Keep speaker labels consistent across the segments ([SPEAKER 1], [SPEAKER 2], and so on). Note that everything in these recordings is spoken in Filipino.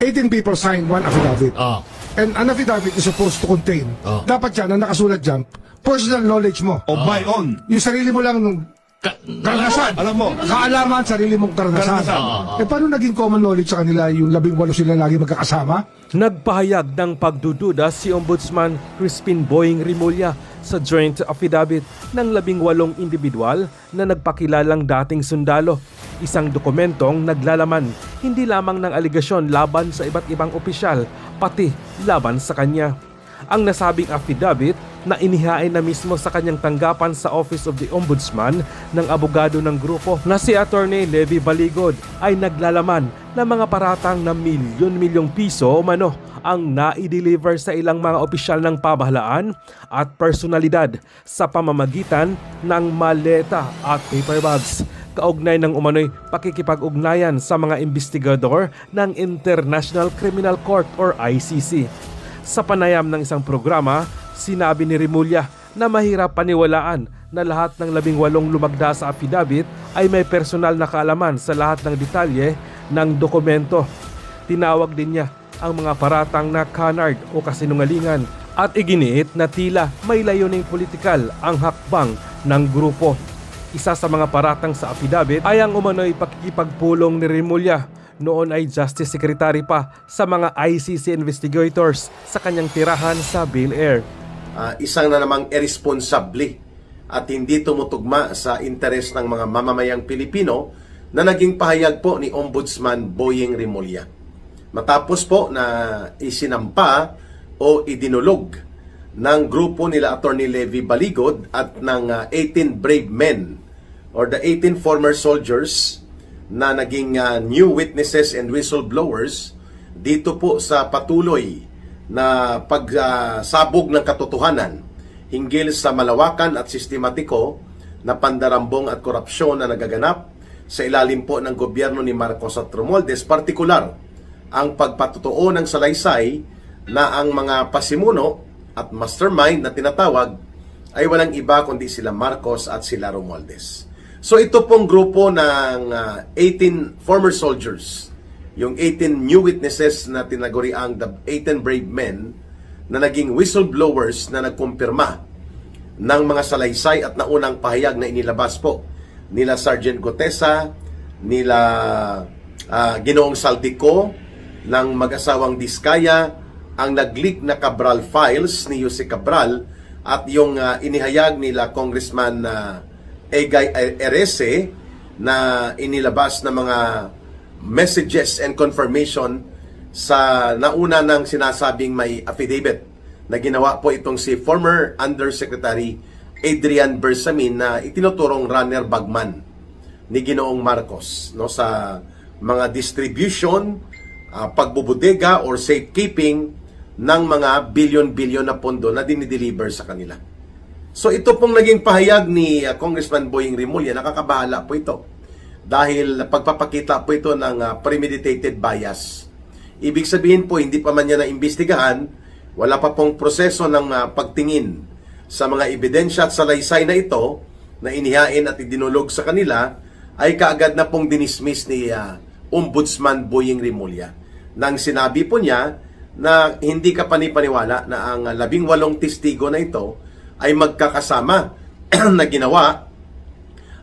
[SPEAKER 1] 18 people signed one affidavit.
[SPEAKER 2] Ah.
[SPEAKER 1] And an affidavit is supposed to contain. Dapat yan, ang nakasulat dyan, personal knowledge mo.
[SPEAKER 3] O by on.
[SPEAKER 1] Yung sarili mo lang nung karanasan.
[SPEAKER 3] Alam mo.
[SPEAKER 1] Kaalaman, sarili mong karanasan. Paano naging common knowledge sa kanila yung 18 sila lagi magkakasama?
[SPEAKER 4] Nagpahayag ng pagdududa si Ombudsman Crispin Boying Rimulya sa joint affidavit ng 18 individual na nagpakilalang dating sundalo. Isang dokumentong naglalaman hindi lamang ng aligasyon laban sa iba't ibang opisyal, pati laban sa kanya. Ang nasabing affidavit na inihain na mismo sa kanyang tanggapan sa Office of the Ombudsman ng abogado ng grupo na si Attorney Levi Baligod ay naglalaman ng mga paratang na milyon-milyong piso umano ang nai-deliver sa ilang mga opisyal ng pamahalaan at personalidad sa pamamagitan ng maleta at paper bags. Kaugnay ng umano'y pakikipag-ugnayan sa mga investigador ng International Criminal Court or ICC. Sa panayam ng isang programa, sinabi ni Rimulya na mahirap paniwalaan na lahat ng 18 lumagda sa affidavit ay may personal na kaalaman sa lahat ng detalye ng dokumento. Tinawag din niya ang mga paratang na canard o kasinungalingan at iginiit na tila may layuning politikal ang hakbang ng grupo. Isa sa mga paratang sa affidavit ay ang umano'y pakikipagpulong ni Rimulya. Noon ay Justice Secretary pa sa mga ICC investigators sa kanyang tirahan sa Bel Air.
[SPEAKER 5] Isang na namang irresponsable at hindi tumutugma sa interes ng mga mamamayang Pilipino na naging pahayag po ni Ombudsman Boying Rimulya. Matapos po na isinampa o idinulog ng grupo nila Attorney Levi Baligod at ng 18 brave men or the 18 former soldiers na naging new witnesses and whistleblowers dito po sa patuloy na pagsabog ng katotohanan hinggil sa malawakan at sistematiko na pandarambong at korupsyon na nagaganap sa ilalim po ng gobyerno ni Marcos at Romualdez, partikular ang pagpatotoo ng salaysay na ang mga pasimuno at mastermind na tinatawag ay walang iba kundi sila Marcos at sila Romualdez. So ito pong grupo ng 18 former soldiers, yung 18 new witnesses na tinaguriang the 18 brave men na naging whistleblowers na nagkumpirma ng mga salaysay at naunang pahayag na inilabas po nila Sergeant Gotesa, nila Ginoong Saldico ng mag-asawang Diskaya, ang nag-leak na Cabral files ni Jose Cabral at yung inihayag nila Congressman Egay Erese na inilabas na mga messages and confirmation sa nauna ng sinasabing may affidavit na ginawa po itong si former Undersecretary Adrian Bersamin na itinuturong runner bagman ni Ginoong Marcos sa mga distribution, pagbubudega or safekeeping ng mga bilyon-bilyon na pondo na dinideliver sa kanila. So ito pong naging pahayag ni Congressman Boying Rimulya, nakakabahala po ito. Dahil pagpapakita po ito ng premeditated bias. Ibig sabihin po, hindi pa man niya naimbestigahan, wala pa pong proseso ng pagtingin sa mga ebidensya at salaysay na ito na inihain at idinulog sa kanila, ay kaagad na pong dinismiss ni Ombudsman Boying Rimulya. Nang sinabi po niya na hindi ka panipaniwala na ang 18 testigo na ito ay magkakasama na ginawa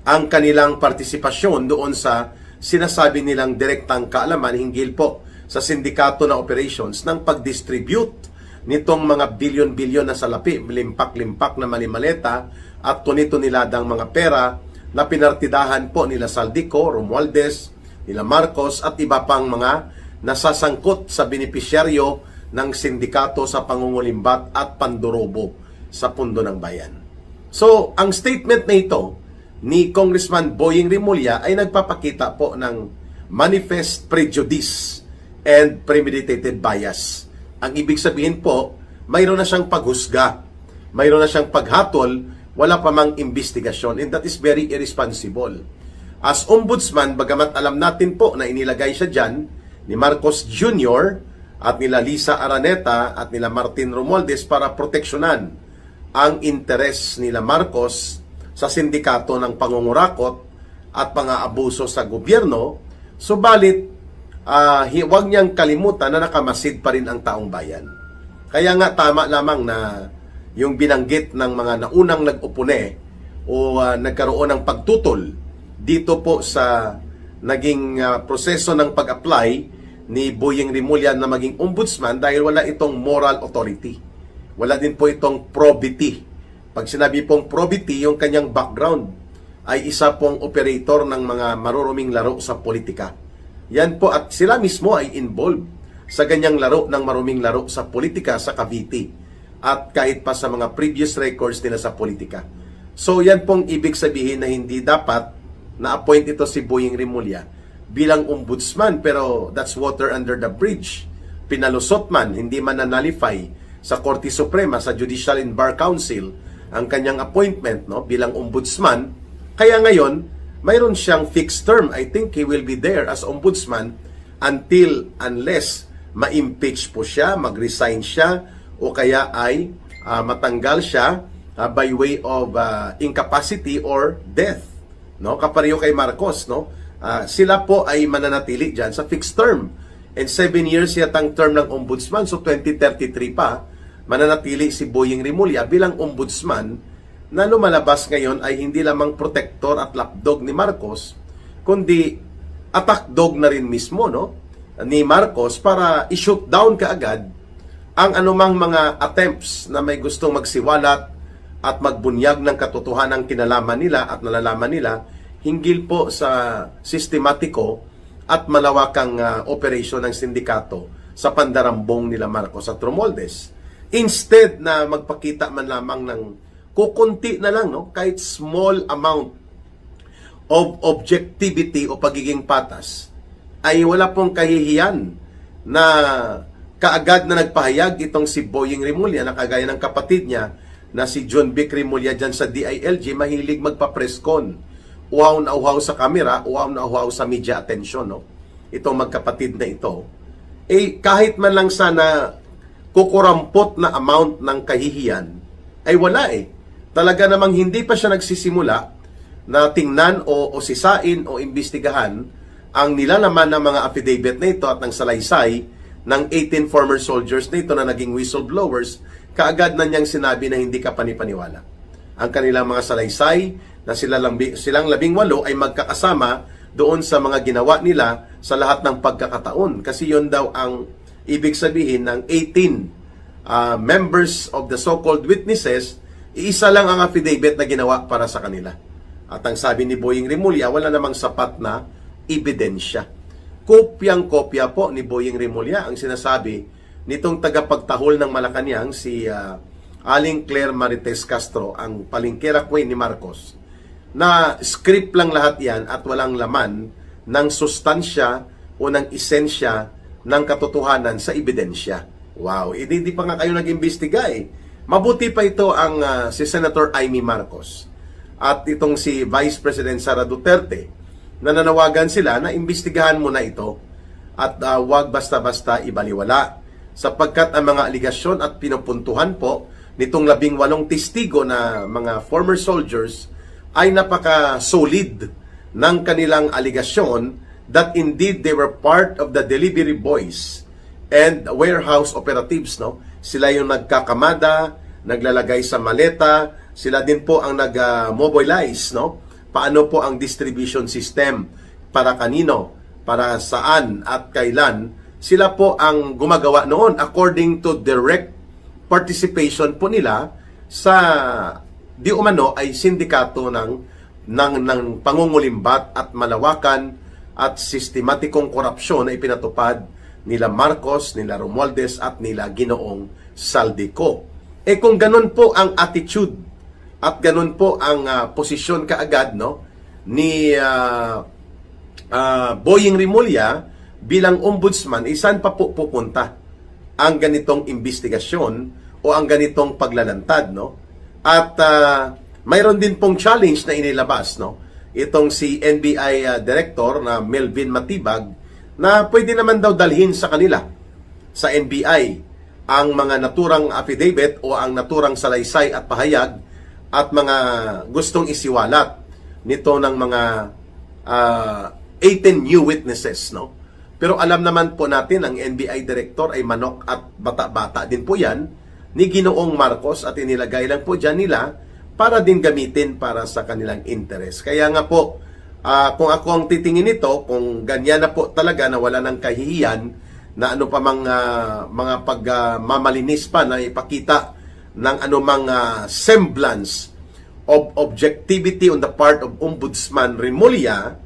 [SPEAKER 5] ang kanilang partisipasyon doon sa sinasabi nilang direktang kaalaman hinggil po sa sindikato na operations ng pag-distribute nitong mga bilyon-bilyon na salapi, limpak-limpak na malimaleta at tunito-niladang mga pera na pinartidahan po nila Saldico, Romualdez, nila Marcos at iba pang mga nasasangkot sa benepisyaryo ng sindikato sa pangungulimbat at pandorobo sa pundo ng bayan. So, ang statement na ito ni Congressman Boying Rimulya ay nagpapakita po ng manifest prejudice and premeditated bias. Ang ibig sabihin po, mayroon na siyang paghusga, mayroon na siyang paghatol, wala pa mang investigasyon, and that is very irresponsible. As ombudsman, bagamat alam natin po na inilagay siya dyan ni Marcos Jr. at nila Lisa Araneta at nila Martin Romualdez para proteksyonan ang interes nila Marcos sa sindikato ng pangungurakot at pang-aabuso sa gobyerno, subalit huwag niyang kalimutan na nakamasid pa rin ang taong bayan. Kaya nga tama lamang na yung binanggit ng mga naunang nag-upune o nagkaroon ng pagtutol dito po sa naging proseso ng pag-apply ni Boyeng Rimulya na maging ombudsman dahil wala itong moral authority. Wala din po itong probity. Pag sinabi pong probity, yung kanyang background ay isa pong operator ng mga maruruming laro sa politika. Yan po, at sila mismo ay involved sa ganyang laro ng maruming laro sa politika sa Cavite at kahit pa sa mga previous records nila sa politika. So yan pong ibig sabihin na hindi dapat na-appoint ito si Boyeng Rimulya bilang ombudsman, pero that's water under the bridge. Pinalusot man, hindi man na-nullify sa Korte Suprema, sa Judicial and Bar Council ang kanyang appointment, no, bilang ombudsman. Kaya ngayon, mayroon siyang fixed term. I think he will be there as ombudsman unless ma-impeach po siya, mag-resign siya, o kaya ay matanggal siya by way of incapacity or death. No? Kapareho kay Marcos, no? Sila po ay mananatili dyan sa fixed term. And 7 years yatang term ng ombudsman, so 2033 pa, mananatili si Boyeng Rimulya bilang ombudsman na lumalabas ngayon ay hindi lamang protector at lapdog ni Marcos, kundi attack dog na rin mismo, no, ni Marcos para i-shoot down kaagad ang anumang mga attempts na may gustong magsiwalat at magbunyag ng katotohanan kinalaman nila at nalalaman nila hinggil po sa sistematiko at malawakang operasyon ng sindikato sa pandarambong nila Marcos at Romualdez. Instead na magpakita man lamang ng kukunti na lang, no, kahit small amount of objectivity o pagiging patas, ay wala pong kahihiyan na kaagad na nagpahayag itong si Boyeng Rimulya na kagaya ng kapatid niya na si John Vic Rimulya dyan sa DILG, mahilig magpa-press con. Uhaw na uhaw sa kamera, uhaw na uhaw sa media attention, no? Itong magkapatid na ito. Eh, kahit man lang sana kukurampot na amount ng kahihiyan, ay wala eh. Talaga namang hindi pa siya nagsisimula na tingnan o sisain o imbestigahan ang nilalaman ng mga affidavit na ito at ng salaysay ng 18 former soldiers na ito na naging whistleblowers, kaagad na niyang sinabi na hindi ka panipaniwala. Ang kanilang mga salaysay na silang 18 ay magkakasama doon sa mga ginawa nila sa lahat ng pagkakataon. Kasi yun daw ang ibig sabihin ng 18 members of the so-called witnesses, iisa lang ang affidavit na ginawa para sa kanila. At ang sabi ni Boyeng Rimulya, wala namang sapat na ebidensya. Kopyang-kopya po ni Boyeng Rimulya ang sinasabi nitong tagapagtahol ng Malacanang, si Aling Claire Marites Castro, ang palingkera queen ni Marcos, na script lang lahat yan at walang laman ng sustansya o ng esensya ng katotohanan sa ebidensya. Wow, hindi pa nga kayo nag-imbestiga eh. Mabuti pa ito ang si Senator Amy Marcos at itong si Vice President Sara Duterte, na nanawagan sila na imbestigahan mo na ito at wag basta-basta ibaliwala, sapagkat ang mga aligasyon at pinupuntuhan po nitong 18 testigo na mga former soldiers ay napaka-solid ng kanilang aligasyon that indeed they were part of the delivery boys and warehouse operatives, no? Sila yung nagkakamada, naglalagay sa maleta, sila din po ang nag-mobilize, no? Paano po ang distribution system, para kanino, para saan at kailan. Sila po ang gumagawa noon according to direct participation po nila sa di umano ay sindikato ng pangungulimbat at malawakan at sistematikong korupsyon na ipinatupad nila Marcos, nila Romualdez at nila Ginoong Saldico. Eh kung ganun po ang attitude at ganun po ang posisyon kaagad, no, ni Boyeng Rimulya bilang ombudsman, saan pa po pupunta ang ganitong investigasyon o ang ganitong paglalantad, no? At mayroon din pong challenge na inilabas, no? Itong si NBI Director na Melvin Matibag, na pwede naman daw dalhin sa kanila sa NBI ang mga naturang affidavit o ang naturang salaysay at pahayag at mga gustong isiwalat nito ng mga 18 new witnesses, no, Pero alam naman po natin, ang NBI Director ay manok at bata-bata din po yan ni Ginoong Marcos at inilagay lang po dyan nila para din gamitin para sa kanilang interest. Kaya nga po, kung ako ang titingin nito, kung ganyan na po talaga na wala ng kahihiyan, na ano pa mga pagmamalinis pa na ipakita ng anumang semblance of objectivity on the part of Ombudsman Remulla,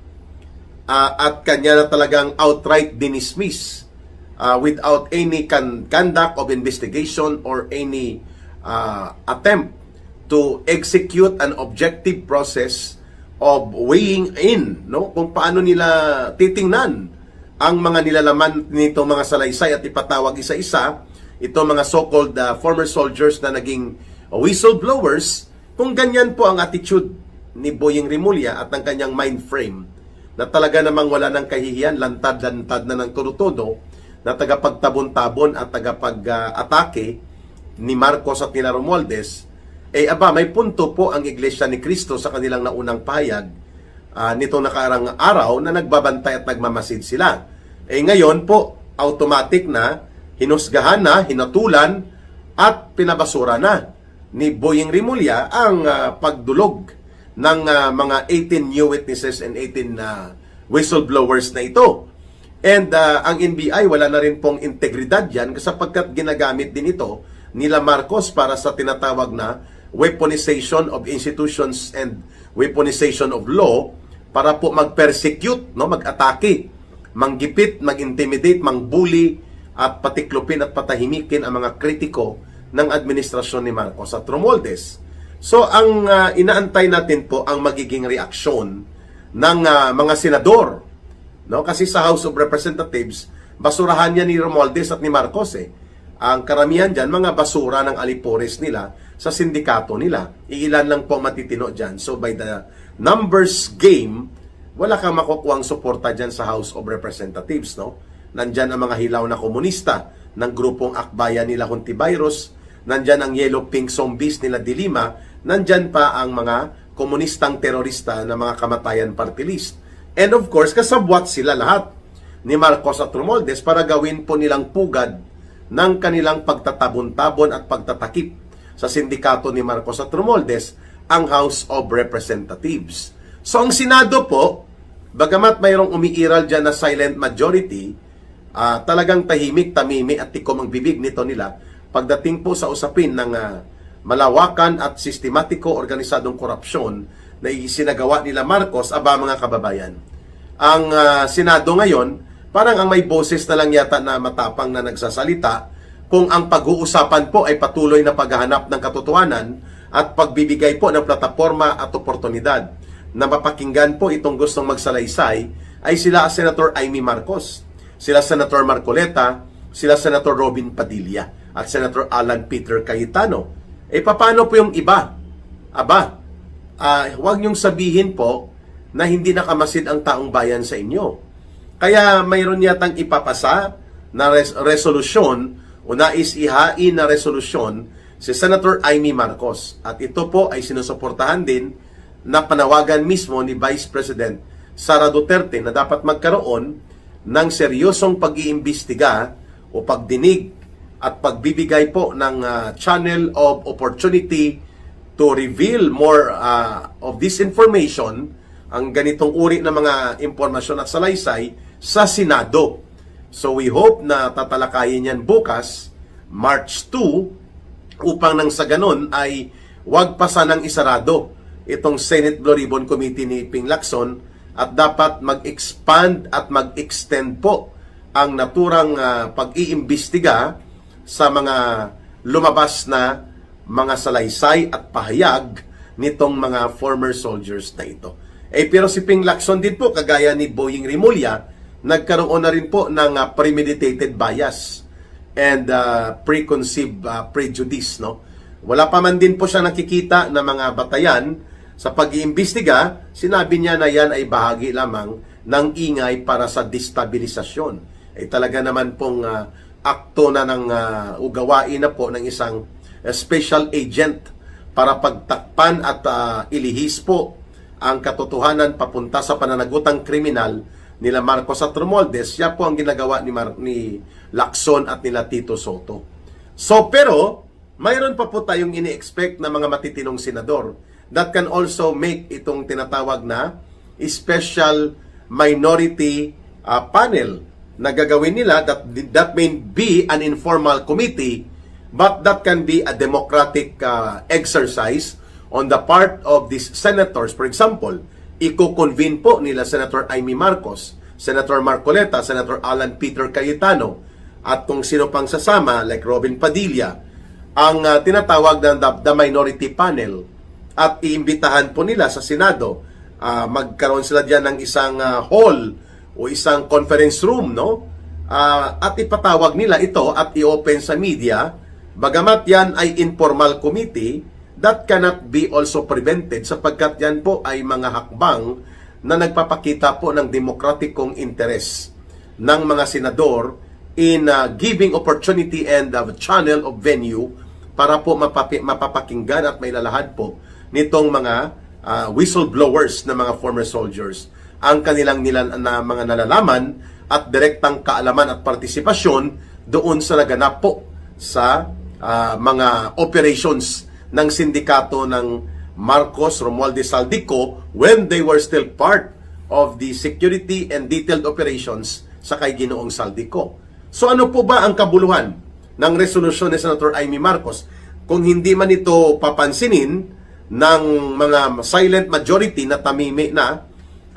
[SPEAKER 5] at kanya na talagang outright dinismiss without any conduct of investigation or any attempt to execute an objective process of weighing in, no, kung paano nila titingnan ang mga nilalaman nitong mga salaysay at ipatawag isa-isa itong mga so-called former soldiers na naging whistleblowers. Kung ganyan po ang attitude ni Boying Remulla at ng kanyang mind frame, na talaga namang wala ng kahihiyan, lantad-lantad na ng turutodo, na tagapagtabon-tabon at tagapag-atake ni Marcos at nila Romualdez, may punto po ang Iglesia ni Cristo sa kanilang naunang pahayag nitong nakarang araw na nagbabantay at nagmamasid sila. Ngayon po, automatic na, hinusgahan na, hinatulan, at pinabasura na ni Boying Remulla ang pagdulog ng mga 18 new witnesses and 18 whistleblowers na ito. And ang NBI, wala na rin pong integridad yan sapagkat ginagamit din ito nila Marcos para sa tinatawag na weaponization of institutions and weaponization of law para po mag-persecute, no, mag-atake, manggipit, mag-intimidate, mangbuli at patiklupin at patahimikin ang mga kritiko ng administrasyon ni Marcos at Romualdez. So, ang inaantay natin po ang magiging reaksyon ng mga senador. No? Kasi sa House of Representatives, basurahan yan ni Romualdez at ni Marcos. Ang karamihan dyan, mga basura ng alipores nila sa sindikato nila. Iilan lang po matitino dyan. So, by the numbers game, wala kang makukuhang suporta dyan sa House of Representatives. No? Nandyan ang mga hilaw na komunista ng grupong Akbayan nila Hontiveros. Nandyan ang yellow-pink zombies nila Dilima. Nandyan pa ang mga komunistang terorista na mga kamatayan party list. And of course, kasabwat sila lahat ni Marcos at Romualdez para gawin po nilang pugad ng kanilang pagtatabon-tabon at pagtatakip sa sindikato ni Marcos at Romualdez, ang House of Representatives. So ang Senado po, bagamat mayroong umiiral dyan na silent majority, talagang tahimik, tamimi at tikom ang bibig nito nila pagdating po sa usapin ng malawakan at sistematiko organisadong korupsyon na isinagawa nila Marcos, mga kababayan. Ang Senado ngayon, parang ang may boses na lang yata na matapang na nagsasalita kung ang pag-uusapan po ay patuloy na paghahanap ng katotohanan at pagbibigay po ng plataforma at oportunidad na mapakinggan po itong gustong magsalaysay ay sila Senator Amy Marcos, sila Senator Marcoleta, sila Senator Robin Padilla at Senator Alan Peter Cayetano. Paano po yung iba? Huwag niyong sabihin po na hindi nakamasid ang taong bayan sa inyo. Kaya mayroon yatang ipapasa na resolusyon o nais ihain na resolusyon si Senator Amy Marcos. At ito po ay sinusuportahan din na panawagan mismo ni Vice President Sara Duterte na dapat magkaroon ng seryosong pag-iimbestiga o pagdinig at pagbibigay po ng channel of opportunity to reveal more of this information, ang ganitong uri ng mga impormasyon at salaysay sa Senado. So we hope na tatalakayin yan bukas, March 2, upang nang sa ganun ay wag pa sanang isarado itong Senate Blue Ribbon Committee ni Ping Lacson at dapat mag-expand at mag-extend po ang naturang pag-iimbestiga sa mga lumabas na mga salaysay at pahayag nitong mga former soldiers na ito. Pero si Ping Lacson din po, kagaya ni Boying Remulla, nagkaroon na rin po ng premeditated bias and preconceived prejudice. No? Wala pa man din po siya nakikita na mga batayan sa pag-iimbestiga, sinabi niya na yan ay bahagi lamang ng ingay para sa destabilisasyon. Talaga naman pong akto na ng ugawain na po ng isang special agent para pagtakpan at ilihis po ang katotohanan papunta sa pananagutang kriminal nila Marcos at Romualdez, siya po ang ginagawa ni Lacson at nila Tito Soto. So, pero, mayroon pa po tayong ini-expect na mga matitinong senador that can also make itong tinatawag na special minority panel na gagawin nila that may be an informal committee, but that can be a democratic exercise on the part of these senators. For example, i-convene po nila Senator Amy Marcos, Senator Marcoleta, Senator Alan Peter Cayetano, at kung sino pang sasama like Robin Padilla, ang tinatawag na the minority panel, at iimbitahan po nila sa Senado. Magkaroon sila diyan ng isang hall o isang conference room, no? At ipatawag nila ito at i-open sa media. Bagamat yan ay informal committee, that cannot be also prevented sapagkat yan po ay mga hakbang na nagpapakita po ng demokratikong interes ng mga senador in giving opportunity and channel of venue para po mapapakinggan at mailalahad po nitong mga whistleblowers na mga former soldiers ang kanilang mga nalalaman at direktang kaalaman at partisipasyon doon sa naganap po sa mga operations ng sindikato ng Marcos, Romualdez, Saldico when they were still part of the security and detailed operations sa kay Ginoong Saldico. So ano po ba ang kabuluhan ng resolusyon ni Senator Amy Marcos? Kung hindi man ito papansinin ng mga silent majority na tamimi na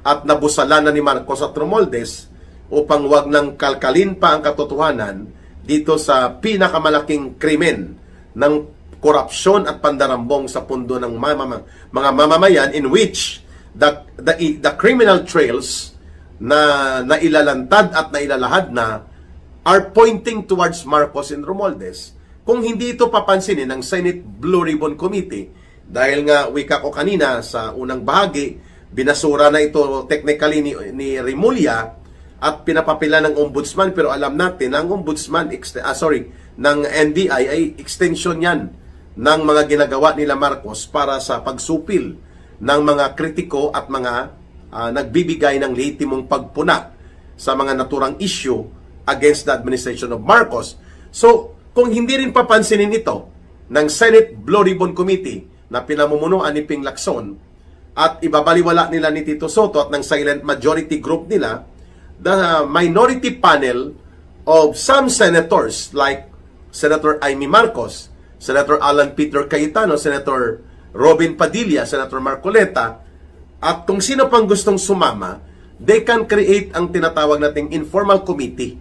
[SPEAKER 5] at nabusalan na ni Marcos at Romualdez upang wag nang kalkalin pa ang katotohanan dito sa pinakamalaking krimen ng korupsyon at pandarambong sa pundo ng mga mamamayan, in which the criminal trails na nailalantad at nailalahad na are pointing towards Marcos and Romualdez. Kung hindi ito papansinin ng Senate Blue Ribbon Committee, dahil nga wika ko kanina sa unang bahagi, binasura na ito technically ni Remulla at pinapapila ng ombudsman, pero alam natin ang ombudsman ng NBI ay extension yan ng mga ginagawa nila Marcos para sa pagsupil ng mga kritiko at mga nagbibigay ng lehitimong pagpuna sa mga naturang issue against the administration of Marcos. So, kung hindi rin papansinin ito ng Senate Blue Ribbon Committee na pinamumunuan ni Ping Lacson at ibabaliwala nila ni Tito Soto at ng silent majority group nila, the minority panel of some senators like Senator Amy Marcos, Senator Alan Peter Cayetano, Senator Robin Padilla, Senator Marcoleta, at kung sino pang gustong sumama, they can create ang tinatawag nating informal committee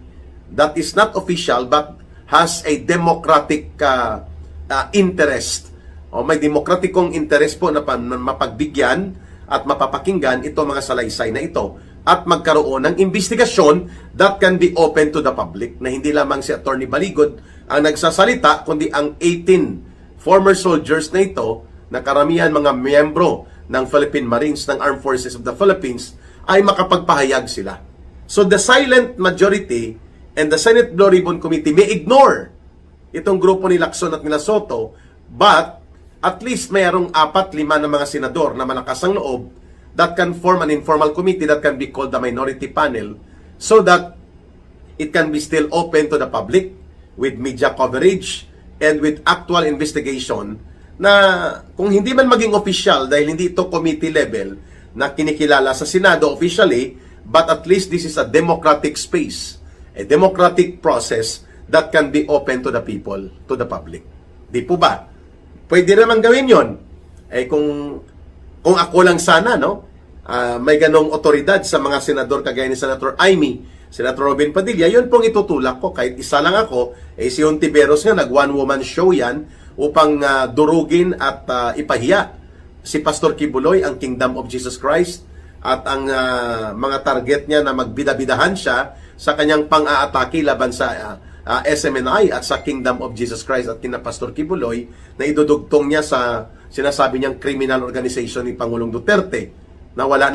[SPEAKER 5] that is not official but has a democratic interest. O may demokratikong interest po na mapagbigyan at mapapakinggan ito mga salaysay na ito at magkaroon ng investigasyon that can be open to the public, na hindi lamang si Attorney Baligod ang nagsasalita, kundi ang 18 former soldiers na ito, na karamihan mga miyembro ng Philippine Marines, ng Armed Forces of the Philippines, ay makapagpahayag sila. So the silent majority and the Senate Blue Ribbon Committee may ignore itong grupo ni Lacson at nila Soto, but at least mayroong 4-5 na mga senador na malakas ang loob that can form an informal committee that can be called the minority panel, so that it can be still open to the public with media coverage and with actual investigation, na kung hindi man maging official dahil hindi ito committee level na kinikilala sa Senado officially, but at least this is a democratic space, a democratic process that can be open to the people, to the public. Di po ba? Pwede naman gawin yon. Kung ako lang sana, no? May ganong otoridad sa mga senador kagaya ni Senator Amy, Senator Robin Padilla, yun pong itutulak ko. Kahit isa lang ako, si Hontiveros nga, nag-one-woman show yan upang durugin at ipahiya si Pastor Kibuloy, ang Kingdom of Jesus Christ, at ang mga target niya na magbidabidahan siya sa kanyang pang-aatake laban sa SMNI at sa Kingdom of Jesus Christ at kina Pastor Kibuloy, na idudugtong niya sa sinasabi niyang criminal organization ni Pangulong Duterte, na wala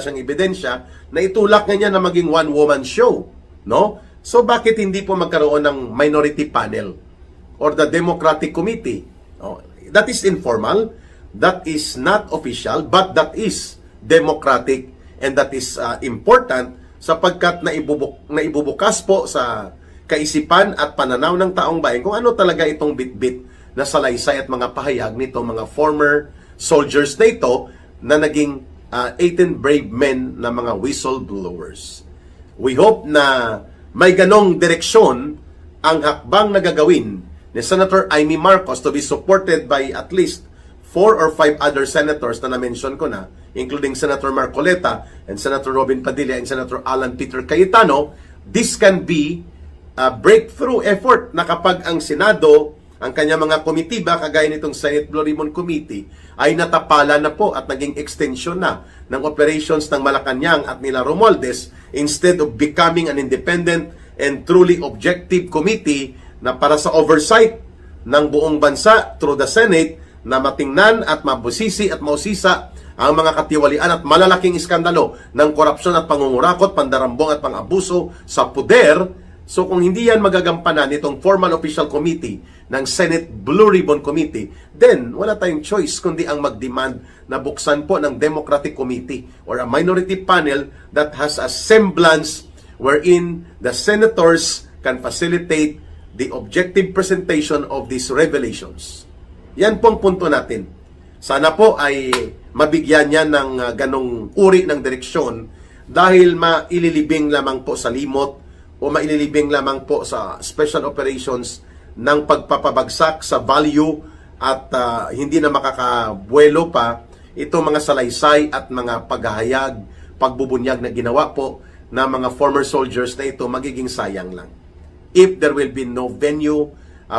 [SPEAKER 5] siyang ebidensya, na itulak niya na maging one-woman show, no? So bakit hindi po magkaroon ng minority panel or the Democratic Committee? That is informal, that is not official, but that is democratic, and that is important sapagkat naibubukas po sa kaisipan at pananaw ng taong bayan kung ano talaga itong bitbit na salaysay at mga pahayag nito mga former soldiers na ito na naging 18 brave men na mga whistleblowers. We hope na may ganong direksyon ang hakbang na gagawin ni Senator Amy Marcos to be supported by at least 4 or 5 other senators na na-mention ko na, including Senator Marcoleta and Senator Robin Padilla and Senator Alan Peter Cayetano. This can be a breakthrough effort na kapag ang Senado, ang kanya mga komitiba, kagaya nitong Senate Blue Ribbon Committee, ay natapala na po at naging extension na ng operations ng Malacanang at nila Romualdez instead of becoming an independent and truly objective committee na para sa oversight ng buong bansa through the Senate na matingnan at mabusisi at mausisa ang mga katiwalian at malalaking iskandalo ng korupsyon at pangungurakot, pandarambong at pang-abuso sa poder. So kung hindi yan magagampanan itong formal official committee ng Senate Blue Ribbon Committee, then wala tayong choice kundi ang mag-demand na buksan po ng Democratic Committee or a minority panel that has a semblance wherein the senators can facilitate the objective presentation of these revelations. Yan pong punto natin. Sana po ay mabigyan yan ng ganong uri ng direksyon dahil maililibing lamang po sa limot o maililibing lamang po sa special operations ng pagpapabagsak sa value at hindi na makakabuelo pa itong mga salaysay at mga paghahayag, pagbubunyag na ginawa po na mga former soldiers na ito, magiging sayang lang. If there will be no venue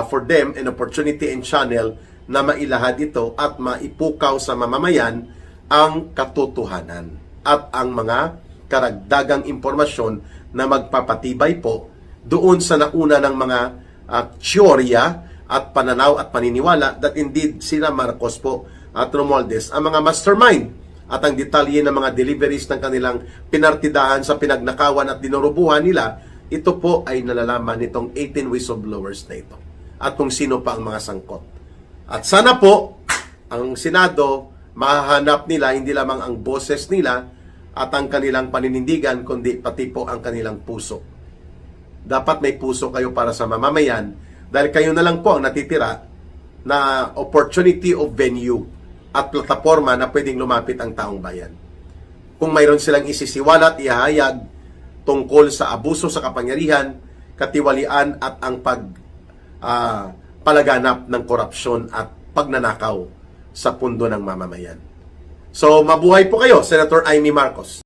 [SPEAKER 5] for them, an opportunity and channel na mailahad ito at maipukaw sa mamamayan ang katotohanan at ang mga karagdagang impormasyon na magpapatibay po doon sa nauna ng mga teorya at pananaw at paniniwala that indeed sina Marcos po at Romualdez ang mga mastermind at ang detalye ng mga deliveries ng kanilang pinartidahan sa pinagnakawan at dinurubuhan nila, ito po ay nalalaman nitong 18 whistleblowers na ito at kung sino pa ang mga sangkot. At sana po ang Senado mahahanap nila hindi lamang ang boses nila at ang kanilang paninindigan kundi pati po ang kanilang puso. Dapat may puso kayo para sa mamamayan dahil kayo na lang po ang natitira na opportunity of venue at plataforma na pwedeng lumapit ang taong bayan. Kung mayroon silang isisiwalat, ihahayag tungkol sa abuso sa kapangyarihan, katiwalian at ang palaganap ng korupsyon at pagnanakaw sa pundo ng mamamayan. So, mabuhay po kayo, Senator Amy Marcos.